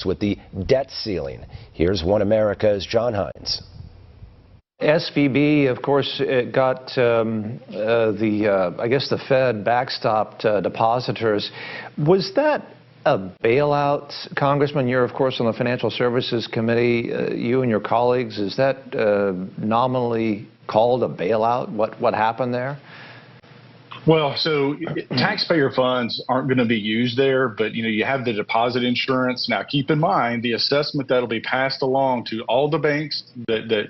with the debt ceiling. Here's One America's John Hines. SVB, of course, it got I guess the Fed backstopped depositors. Was that a bailout, Congressman? You're, of course, on the Financial Services Committee. You and your colleagues, is that nominally called a bailout? What happened there? Well, so taxpayer funds aren't going to be used there, but you have the deposit insurance. Now, keep in mind the assessment that'll be passed along to all the banks that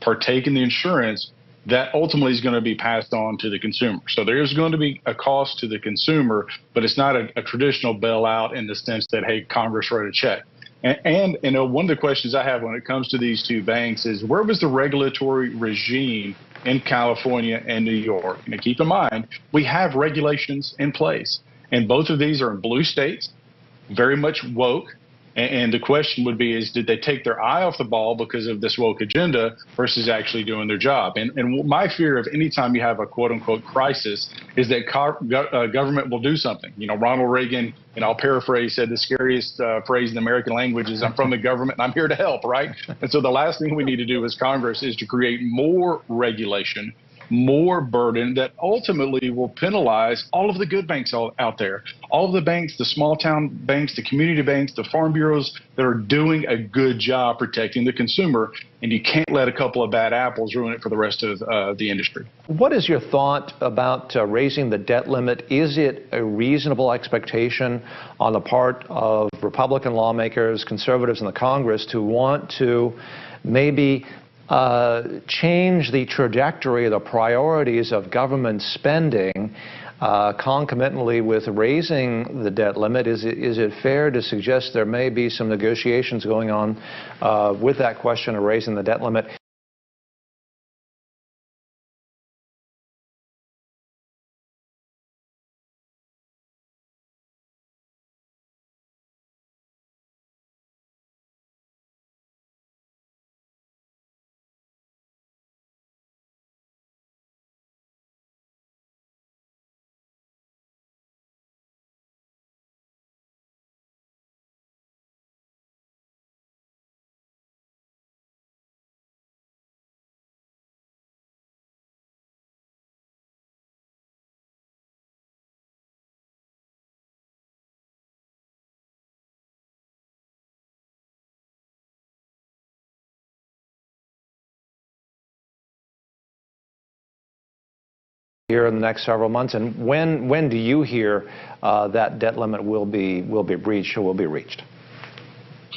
partake in the insurance. That ultimately is going to be passed on to the consumer. So there is going to be a cost to the consumer, but it's not a traditional bailout in the sense that, hey, Congress wrote a check. And one of the questions I have when it comes to these two banks is, where was the regulatory regime in California and New York? And keep in mind, we have regulations in place, and both of these are in blue states, very much woke. And the question would be, did they take their eye off the ball because of this woke agenda versus actually doing their job? And my fear of any time you have a quote unquote crisis is that government will do something. Ronald Reagan, and I'll paraphrase, said the scariest phrase in the American language is, I'm from the government and I'm here to help, right? And so the last thing we need to do as Congress is to create more regulation, more burden that ultimately will penalize all of the good banks out there, all of the banks, the small town banks, the community banks, the farm bureaus that are doing a good job protecting the consumer. And you can't let a couple of bad apples ruin it for the rest of the industry. What is your thought about raising the debt limit? Is it a reasonable expectation on the part of Republican lawmakers, conservatives in the Congress, to want to maybe change the trajectory, the priorities of government spending concomitantly with raising the debt limit? Is it fair to suggest there may be some negotiations going on with that question of raising the debt limit? Here in the next several months, and when do you hear that debt limit will be breached or will be reached?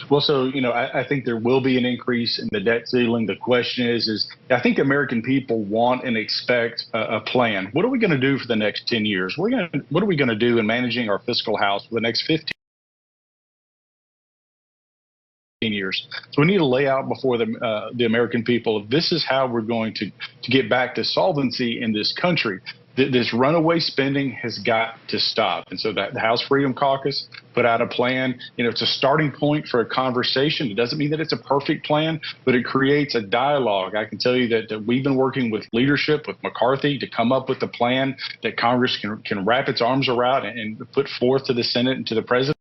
Well, so I think there will be an increase in the debt ceiling. The question is I think the American people want and expect a plan. What are we going to do for the next 10 years? What are we going to do in managing our fiscal house for the next 15 years? So we need to lay out before the American people, this is how we're going to get back to solvency in this country. This runaway spending has got to stop. And so that the House Freedom Caucus put out a plan. It's a starting point for a conversation. It doesn't mean that it's a perfect plan, but it creates a dialogue. I can tell you that we've been working with leadership, with McCarthy, to come up with a plan that Congress can wrap its arms around and put forth to the Senate and to the President.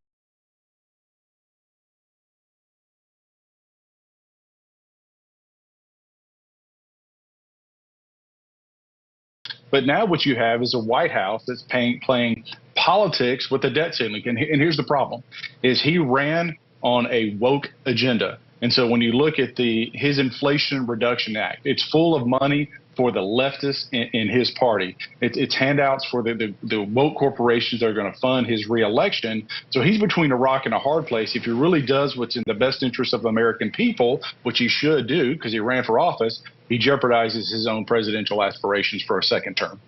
But now what you have is a White House that's playing politics with the debt ceiling. And here's the problem, is he ran on a woke agenda. And so when you look at his Inflation Reduction Act, it's full of money for the leftists in his party. It's handouts for the woke corporations that are going to fund his reelection. So he's between a rock and a hard place. If he really does what's in the best interest of the American people, which he should do because he ran for office, he jeopardizes his own presidential aspirations for a second term.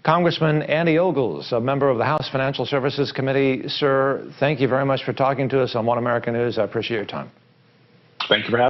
Congressman Andy Ogles, a member of the House Financial Services Committee. Sir, thank you very much for talking to us on One American News. I appreciate your time. Thank you for having me.